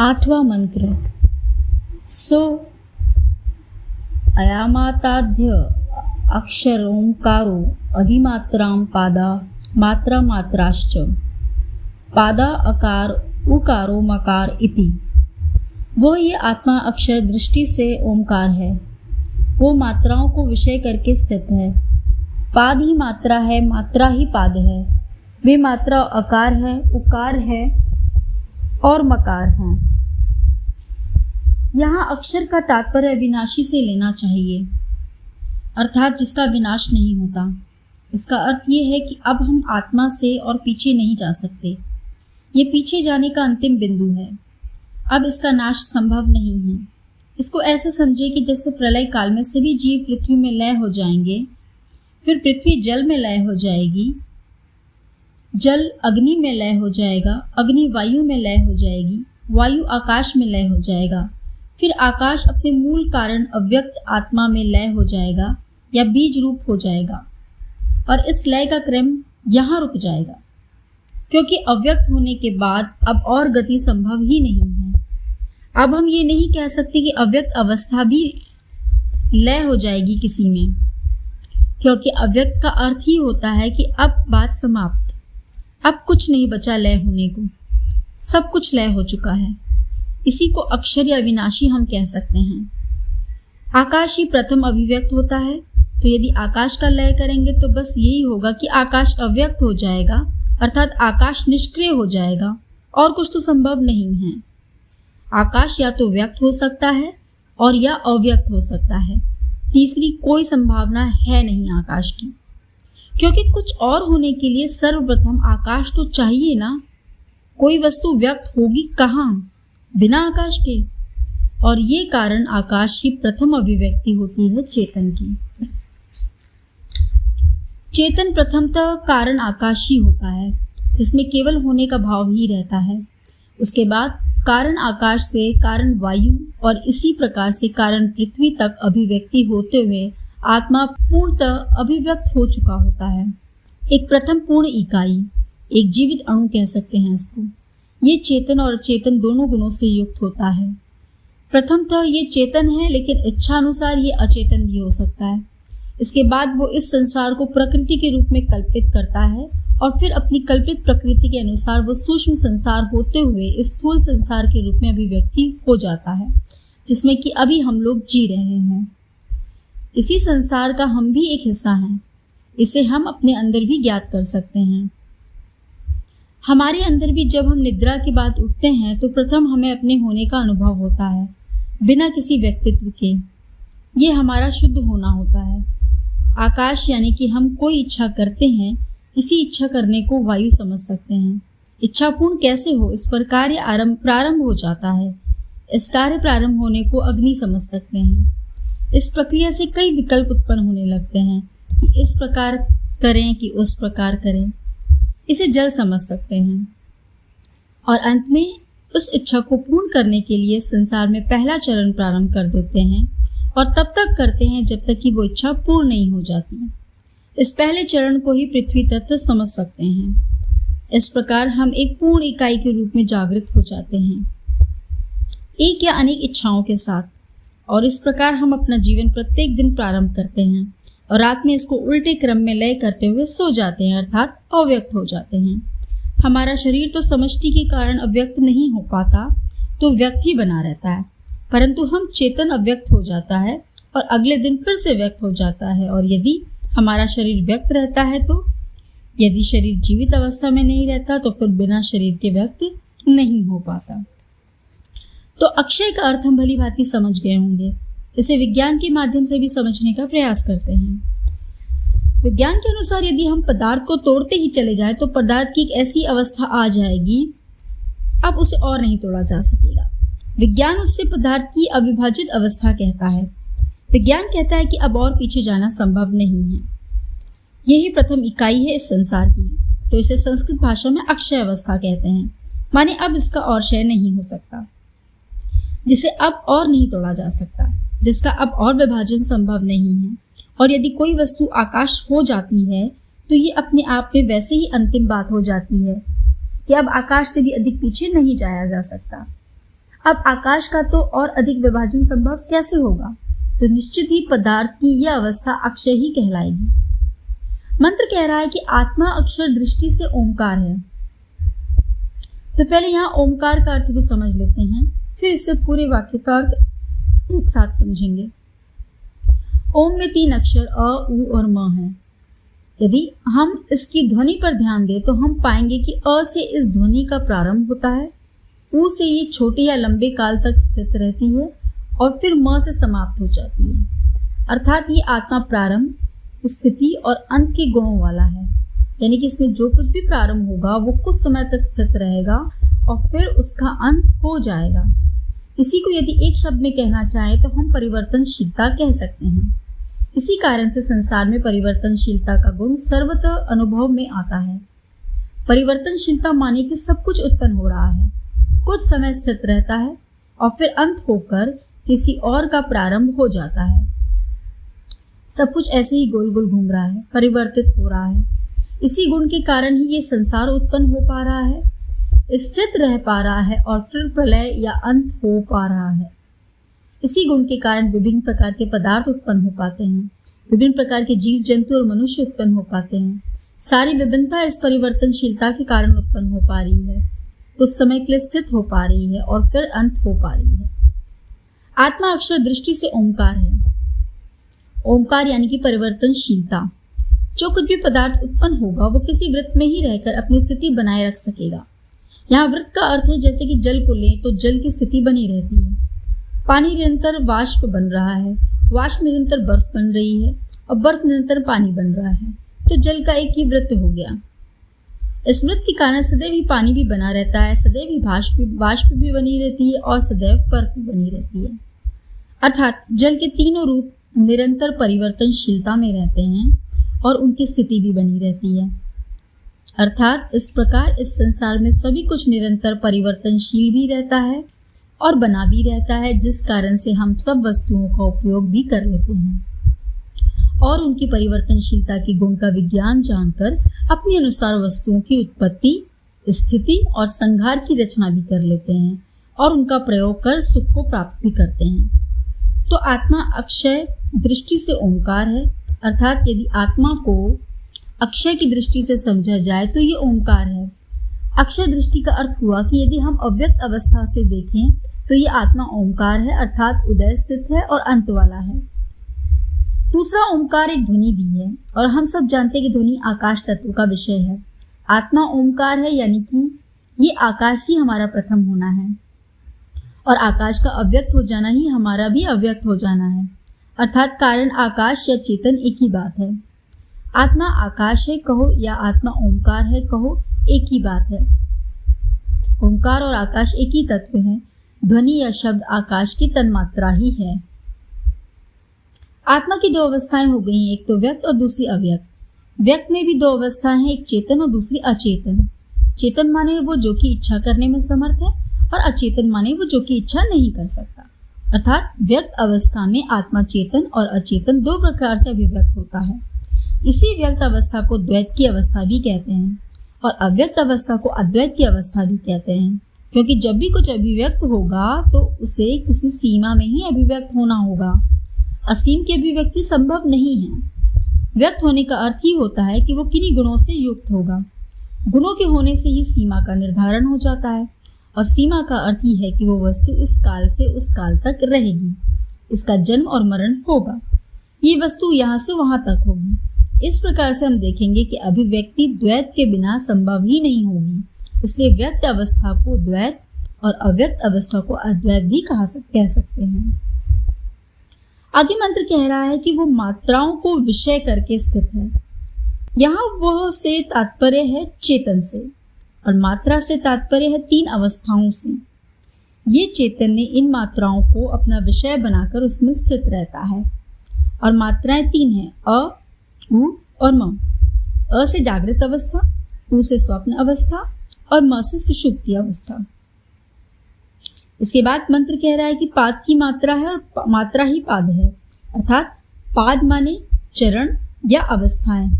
आठवां मंत्र। सो अयामाताद्य अक्षर ओंकारो अधिमात्रां पादा मात्रा मात्राश्च पादा अकार उकारो मकार इति। वह ये आत्मा अक्षर दृष्टि से ओंकार है। वो मात्राओं को विषय करके स्थित है। पाद ही मात्रा है, मात्रा ही पाद है। वे मात्रा अकार है, उकार है और मकार हैं। यहाँ अक्षर का तात्पर्य विनाशी से लेना चाहिए, अर्थात जिसका विनाश नहीं होता। इसका अर्थ ये है कि अब हम आत्मा से और पीछे नहीं जा सकते। ये पीछे जाने का अंतिम बिंदु है। अब इसका नाश संभव नहीं है। इसको ऐसे समझे कि जैसे प्रलय काल में सभी जीव पृथ्वी में लय हो जाएंगे, फिर पृथ्वी जल में लय हो जाएगी, जल अग्नि में लय हो जाएगा, अग्नि वायु में लय हो जाएगी, वायु आकाश में लय हो जाएगा, फिर आकाश अपने मूल कारण अव्यक्त आत्मा में लय हो जाएगा या बीज रूप हो जाएगा और इस लय का क्रम यहाँ रुक जाएगा, क्योंकि अव्यक्त होने के बाद अब और गति संभव ही नहीं है। अब हम ये नहीं कह सकते कि अव्यक्त अवस्था भी लय हो जाएगी किसी में, क्योंकि अव्यक्त का अर्थ ही होता है कि अब बात समाप्त, अब कुछ नहीं बचा लय होने को, सब कुछ लय हो चुका है। इसी को अक्षर या विनाशी हम कह सकते हैं। आकाश ही प्रथम अभिव्यक्त होता है, तो यदि आकाश का लय करेंगे तो बस यही होगा कि आकाश अव्यक्त हो जाएगा, अर्थात आकाश निष्क्रिय हो जाएगा और कुछ तो संभव नहीं है। आकाश या तो व्यक्त हो सकता है और या अव्यक्त हो सकता है, तीसरी कोई संभावना है नहीं आकाश की, क्योंकि कुछ और होने के लिए सर्वप्रथम आकाश तो चाहिए ना। कोई वस्तु व्यक्त होगी कहाँ बिना आकाश के, और ये कारण आकाश ही प्रथम अभिव्यक्ति होती है चेतन की। चेतन प्रथमतः कारण आकाश ही होता है, जिसमें केवल होने का भाव ही रहता है। उसके बाद कारण आकाश से कारण वायु और इसी प्रकार से कारण पृथ्वी तक अभिव्यक्ति होते हुए आत्मा पूर्णतः अभिव्यक्त हो चुका होता है। एक प्रथम पूर्ण इकाई, एक जीवित अणु कह सकते हैं इसको। ये चेतन और अचेतन दोनों गुणों से युक्त होता है। प्रथमतः ये चेतन है, लेकिन इच्छा अनुसार ये अचेतन भी हो सकता है। इसके बाद वो इस संसार को प्रकृति के रूप में कल्पित करता है और फिर अपनी कल्पित प्रकृति के अनुसार वो सूक्ष्म संसार होते हुए स्थूल संसार के रूप में अभिव्यक्ति हो जाता है, जिसमें कि अभी हम लोग जी रहे हैं। इसी संसार का हम भी एक हिस्सा हैं। इसे हम अपने अंदर भी ज्ञात कर सकते हैं। हमारे अंदर भी जब हम निद्रा के बाद उठते हैं तो प्रथम हमें अपने होने का अनुभव होता है, बिना किसी व्यक्तित्व के। ये हमारा शुद्ध होना होता है। आकाश यानी कि हम कोई इच्छा करते हैं, इसी इच्छा करने को वायु समझ सकते हैं। इच्छा पूर्ण कैसे हो, इस पर कार्य प्रारंभ हो जाता है। इस कार्य प्रारंभ होने को अग्नि समझ सकते हैं। इस प्रक्रिया से कई विकल्प उत्पन्न होने लगते हैं कि इस प्रकार करें कि उस प्रकार करें। इसे जल समझ सकते हैं और अंत में उस इच्छा को पूर्ण करने के लिए संसार में पहला चरण प्रारंभ कर देते हैं और तब तक करते हैं जब तक कि वो इच्छा पूर्ण नहीं हो जाती। इस पहले चरण को ही पृथ्वी तत्व समझ सकते हैं। इस प्रकार हम एक पूर्ण इकाई के रूप में जागृत हो जाते हैं, एक या अनेक इच्छाओं के साथ, और इस प्रकार हम अपना जीवन प्रत्येक दिन प्रारंभ करते हैं और रात में इसको उल्टे क्रम में लय करते हुए सो जाते हैं, अर्थात अव्यक्त हो जाते हैं। हमारा शरीर तो समष्टि के कारण अव्यक्त नहीं हो पाता, तो व्यक्त ही बना रहता है, परंतु हम चेतन अव्यक्त हो जाता है और अगले दिन फिर से व्यक्त हो जाता है। और यदि हमारा शरीर व्यक्त रहता है तो, यदि शरीर जीवित अवस्था में नहीं रहता तो फिर बिना शरीर के व्यक्त नहीं हो पाता। तो अक्षय का अर्थ हम भली भांति समझ गए होंगे। इसे विज्ञान के माध्यम से भी समझने का प्रयास करते हैं। विज्ञान के अनुसार यदि हम पदार्थ को तोड़ते ही चले जाएं तो पदार्थ की एक ऐसी अवस्था आ जाएगी, अब उसे और नहीं तोड़ा जा सकेगा। विज्ञान उससे पदार्थ की अविभाजित अवस्था कहता है। विज्ञान कहता है कि अब और पीछे जाना संभव नहीं है। यही प्रथम इकाई है इस संसार की, तो इसे संस्कृत भाषा में अक्षय अवस्था कहते हैं। माने अब इसका और क्षय नहीं हो सकता, जिसे अब और नहीं तोड़ा जा सकता, जिसका अब और विभाजन संभव नहीं है। और यदि कोई वस्तु आकाश हो जाती है तो ये अपने आप में वैसे ही अंतिम बात हो जाती है कि अब आकाश से भी अधिक पीछे नहीं जाया जा सकता। अब आकाश का तो और अधिक विभाजन संभव कैसे होगा? तो निश्चित ही पदार्थ की यह अवस्था अक्षय ही कहलाएगी। मंत्र कह रहा है कि आत्मा अक्षर दृष्टि से ओंकार है। तो पहले यहाँ ओंकार का अर्थ भी समझ लेते हैं, फिर इससे पूरे वाक्य का अर्थ एक साथ समझेंगे। ओम में 3 अक्षर अ, उ और म हैं। यदि हम इसकी ध्वनि पर ध्यान दें तो हम पाएंगे कि अ से इस ध्वनि का प्रारंभ होता है, उ से ये छोटे या लंबे काल तक स्थित रहती है और फिर म से समाप्त हो जाती है। अर्थात ये आत्मा प्रारंभ, स्थिति और अंत के गुणों वाला है। यानी कि इसमें जो कुछ भी प्रारंभ होगा वो कुछ समय तक स्थित रहेगा और फिर उसका अंत हो जाएगा। इसी को यदि एक शब्द में कहना चाहें तो हम परिवर्तनशीलता कह सकते हैं। इसी कारण से संसार में परिवर्तनशीलता का गुण सर्वतः अनुभव में आता है। परिवर्तनशीलता माने कि सब कुछ उत्पन्न हो रहा है, कुछ समय स्थित रहता है और फिर अंत होकर किसी और का प्रारंभ हो जाता है। सब कुछ ऐसे ही गोल गोल घूम रहा है, परिवर्तित हो रहा है। इसी गुण के कारण ही ये संसार उत्पन्न हो पा रहा है, स्थित रह पा रहा है और फिर प्रलय या अंत हो पा रहा है। इसी गुण के कारण विभिन्न प्रकार के पदार्थ उत्पन्न हो पाते हैं, विभिन्न प्रकार के जीव जंतु और मनुष्य उत्पन्न हो पाते हैं। सारी विभिन्नता इस परिवर्तनशीलता के कारण उत्पन्न हो पा रही है, कुछ समय के लिए स्थित हो पा रही है और फिर अंत हो पा रही है। आत्मा अक्षर दृष्टि से ओंकार है। ओंकार यानी कि परिवर्तनशीलता। जो कुछ भी पदार्थ उत्पन्न होगा वो किसी वृत्त में ही रहकर अपनी स्थिति बनाए रख सकेगा। यहाँ वृत्त का अर्थ है जैसे कि जल को लें तो जल की स्थिति बनी रहती है। पानी निरंतर वाष्प बन रहा है, वाष्प निरंतर बर्फ बन रही है और बर्फ निरंतर पानी बन रहा है, तो जल का एक ही वृत्त हो गया। इस वृत्त के कारण सदैव ही पानी भी बना रहता है, सदैव ही वाष्प भी बनी रहती है और सदैव बर्फ भी बनी रहती है। अर्थात जल के तीनों रूप निरंतर परिवर्तनशीलता में रहते हैं और उनकी स्थिति भी बनी रहती है। अर्थात इस प्रकार इस संसार में सभी कुछ निरंतर परिवर्तनशील भी रहता है और बना भी रहता है, जिस कारण से हम सब वस्तुओं का उपयोग भी कर लेते हैं और उनकी परिवर्तनशीलता के गुण का विज्ञान जानकर अपने अनुसार वस्तुओं की उत्पत्ति, स्थिति और संहार की रचना भी कर लेते हैं और उनका प्रयोग कर सुख को प्राप्त भी करते हैं। तो आत्मा अक्षय दृष्टि से ओंकार है। अर्थात यदि आत्मा को अक्षय की दृष्टि से समझा जाए तो ये ओंकार है। अक्षय दृष्टि का अर्थ हुआ कि यदि हम अव्यक्त अवस्था से देखें तो ये आत्मा ओंकार है, अर्थात उदय स्थित है और अंत वाला है। दूसरा ओंकार एक ध्वनि भी है और हम सब जानते हैं कि ध्वनि आकाश तत्व का विषय है। आत्मा ओंकार है यानी कि ये आकाश ही हमारा प्रथम होना है और आकाश का अव्यक्त हो जाना ही हमारा भी अव्यक्त हो जाना है। अर्थात कारण आकाश या चेतन एक ही बात है। आत्मा आकाश है कहो या आत्मा ओंकार है कहो, एक ही बात है। ओंकार और आकाश एक ही तत्व है। ध्वनि या शब्द आकाश की तन्मात्रा ही है। आत्मा की 2 अवस्थाएं हो गई, एक तो व्यक्त और दूसरी अव्यक्त। व्यक्त में भी 2 अवस्थाएं हैं, एक चेतन और दूसरी अचेतन। चेतन माने वो जो कि इच्छा करने में समर्थ है और अचेतन माने वो जो कि इच्छा नहीं कर सकता। अर्थात व्यक्त अवस्था में आत्मा चेतन और अचेतन 2 प्रकार से अभिव्यक्त होता है। इसी व्यक्त अवस्था को द्वैत की अवस्था भी कहते हैं और अव्यक्त अवस्था को अद्वैत की अवस्था भी कहते हैं, क्योंकि जब भी कुछ अभिव्यक्त होगा तो उसे किसी सीमा में ही अभिव्यक्त होना होगा। असीम की अभिव्यक्ति संभव नहीं है। व्यक्त होने का अर्थ ही होता है कि वो किन्हीं गुणों से युक्त होगा। गुणों के होने से ही सीमा का निर्धारण हो जाता है और सीमा का अर्थ ही है कि वो वस्तु इस काल से उस काल तक रहेगी, इसका जन्म और मरण होगा, ये वस्तु यहाँ से वहां तक होगी। इस प्रकार से हम देखेंगे कि अभिव्यक्ति द्वैत के बिना संभव ही नहीं होगी। इसलिए व्यक्त अवस्था को द्वैत और अव्यक्त अवस्था को अद्वैत भी कह सकते हैं। आगे मंत्र कह रहा है कि वो मात्राओं को विषय करके स्थित है। यहाँ वह से तात्पर्य है चेतन से और मात्रा से तात्पर्य है 3 अवस्थाओं से। ये चैतन्य इन मात्राओं को अपना विषय बनाकर उसमें स्थित रहता है और मात्राएं 3 हैं, अ, उ और म। अ से जागृत अवस्था, उ से स्वप्न अवस्था और म से सुषुप्ति अवस्था। इसके बाद मंत्र कह रहा है कि पाद की मात्रा है और मात्रा ही पाद है, अर्थात पाद माने चरण या अवस्थाएं।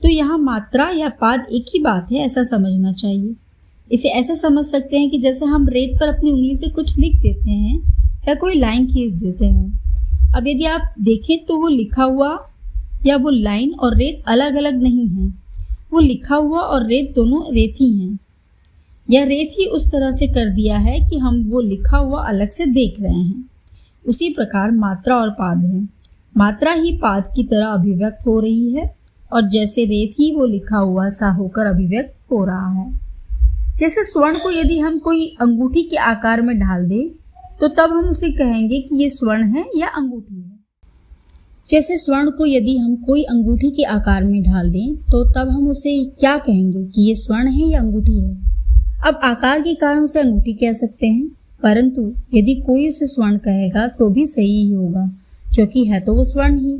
तो यहाँ मात्रा या पाद एक ही बात है, ऐसा समझना चाहिए। इसे ऐसे समझ सकते हैं कि जैसे हम रेत पर अपनी उंगली से कुछ लिख देते हैं या कोई लाइन खींच देते हैं। अब यदि आप देखें तो वो लिखा हुआ या वो लाइन और रेत अलग अलग नहीं है, वो लिखा हुआ और रेत दोनों रेत ही हैं। यह रेत ही उस तरह से कर दिया है कि हम वो लिखा हुआ अलग से देख रहे हैं। उसी प्रकार मात्रा और पाद है। मात्रा ही पाद की तरह अभिव्यक्त हो रही है और जैसे रेत ही वो लिखा हुआ सा होकर अभिव्यक्त हो रहा है। जैसे स्वर्ण को यदि हम कोई अंगूठी के आकार में ढाल दें तो तब हम उसे कहेंगे कि ये स्वर्ण है या अंगूठी है। जैसे स्वर्ण को यदि हम कोई अंगूठी के आकार में ढाल दें तो तब हम उसे क्या कहेंगे कि ये स्वर्ण है या अंगूठी है। अब आकार के कारण उसे अंगूठी कह सकते हैं, परंतु यदि कोई उसे स्वर्ण कहेगा तो भी सही ही होगा, क्योंकि है तो वो स्वर्ण ही।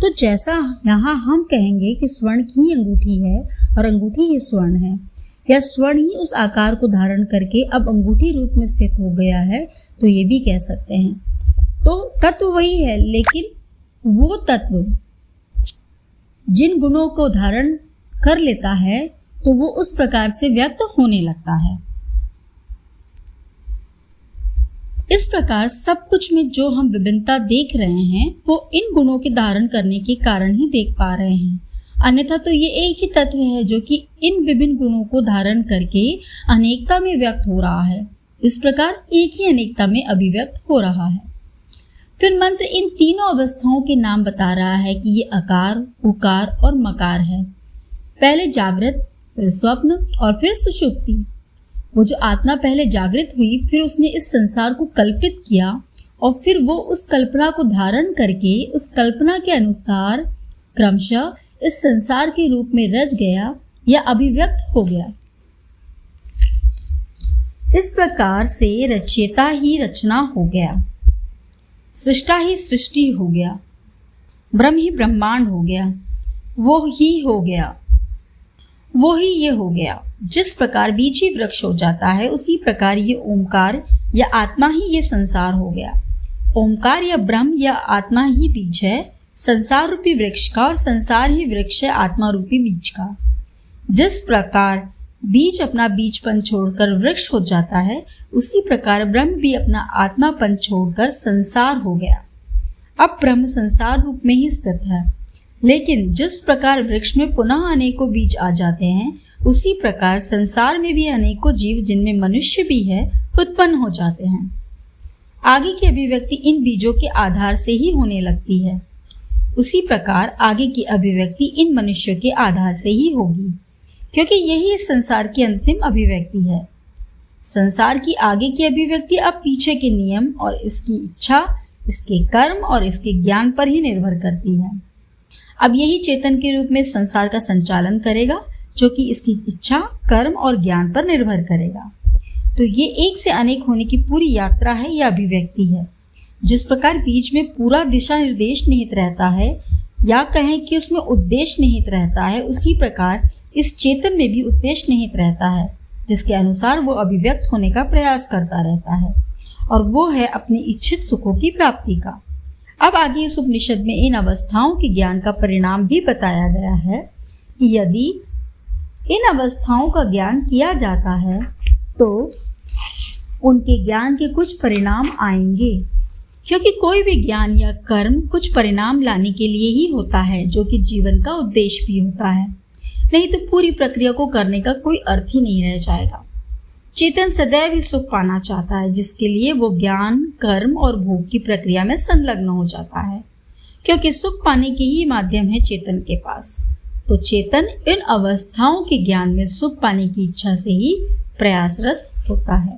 तो जैसा यहाँ हम कहेंगे कि स्वर्ण ही अंगूठी है और अंगूठी ही स्वर्ण है, या स्वर्ण ही उस आकार को धारण करके अब अंगूठी रूप में स्थित हो गया है, तो ये भी कह सकते हैं। तो तत्व वही है, लेकिन वो तत्व जिन गुणों को धारण कर लेता है तो वो उस प्रकार से व्यक्त होने लगता है। इस प्रकार सब कुछ में जो हम विभिन्नता देख रहे हैं वो इन गुणों के धारण करने के कारण ही देख पा रहे हैं, अन्यथा तो ये एक ही तत्व है जो कि इन विभिन्न गुणों को धारण करके अनेकता में व्यक्त हो रहा है। इस प्रकार एक ही अनेकता में अभिव्यक्त हो रहा है। फिर मंत्र इन तीनों अवस्थाओं के नाम बता रहा है कि ये आकार, उकार और मकार है। पहले जागृत, फिर स्वप्न और फिर सुषुप्ति। वो जो आत्मा पहले जागृत हुई, फिर उसने इस संसार को कल्पित किया और फिर वो उस कल्पना को धारण करके उस कल्पना के अनुसार क्रमशः इस संसार के रूप में रच गया या अभिव्यक्त हो गया। इस प्रकार से रचयिता ही रचना हो गया, सृष्टा ही सृष्टि हो गया, ब्रह्म ही ब्रह्मांड हो गया, वो ही हो गया, वो ही ये हो गया। जिस प्रकार बीज ही वृक्ष हो जाता है, उसी प्रकार ये ओंकार या आत्मा ही ये संसार हो गया। ओंकार या ब्रह्म या आत्मा ही बीज है संसार रूपी वृक्ष का, और संसार ही वृक्ष है आत्मा रूपी बीज का। जिस प्रकार बीज अपना बीजपन छोड़कर वृक्ष हो जाता है, उसी प्रकार ब्रह्म भी अपना आत्मापन छोड़कर संसार हो गया। अब ब्रह्म संसार रूप में ही स्थित है, लेकिन जिस प्रकार वृक्ष में पुनः अनेकों बीज आ जाते हैं, उसी प्रकार संसार में भी अनेकों जीव, जिनमें मनुष्य भी है, उत्पन्न हो जाते हैं। आगे की अभिव्यक्ति इन बीजों के आधार से ही होने लगती है। उसी प्रकार आगे की अभिव्यक्ति इन मनुष्यों के आधार से ही होगी, क्योंकि यही इस संसार की अंतिम अभिव्यक्ति है। संसार की आगे की अभिव्यक्ति अब पीछे के नियम और इसकी इच्छा, इसके कर्म और इसके ज्ञान पर ही निर्भर करती है। अब यही चेतन के रूप में संसार का संचालन करेगा, जो कि इसकी इच्छा, कर्म और ज्ञान पर निर्भर करेगा। तो ये एक से अनेक होने की पूरी यात्रा है, यह अभिव्यक्ति है। जिस प्रकार बीज में पूरा दिशा निर्देश निहित रहता है, या कहें कि उसमें उद्देश्य निहित रहता है, उसी प्रकार इस चेतन में भी उद्देश्य निहित रहता है, जिसके अनुसार वो अभिव्यक्त होने का प्रयास करता रहता है, और वो है अपनी इच्छित सुखों की प्राप्ति का। अब आगे इस उपनिषद में इन अवस्थाओं के ज्ञान का परिणाम भी बताया गया है कि यदि इन अवस्थाओं का ज्ञान किया जाता है तो उनके ज्ञान के कुछ परिणाम आएंगे, क्योंकि कोई भी ज्ञान या कर्म कुछ परिणाम लाने के लिए ही होता है, जो कि जीवन का उद्देश्य भी होता है। नहीं तो पूरी प्रक्रिया को करने का कोई अर्थ ही नहीं रह जाएगा। चेतन सदैव ही सुख पाना चाहता है, जिसके लिए वो ज्ञान, कर्म और भोग की प्रक्रिया में संलग्न हो जाता है, क्योंकि सुख पाने के ही माध्यम है चेतन के पास। तो चेतन इन अवस्थाओं के ज्ञान में सुख पाने की इच्छा से ही प्रयासरत होता है।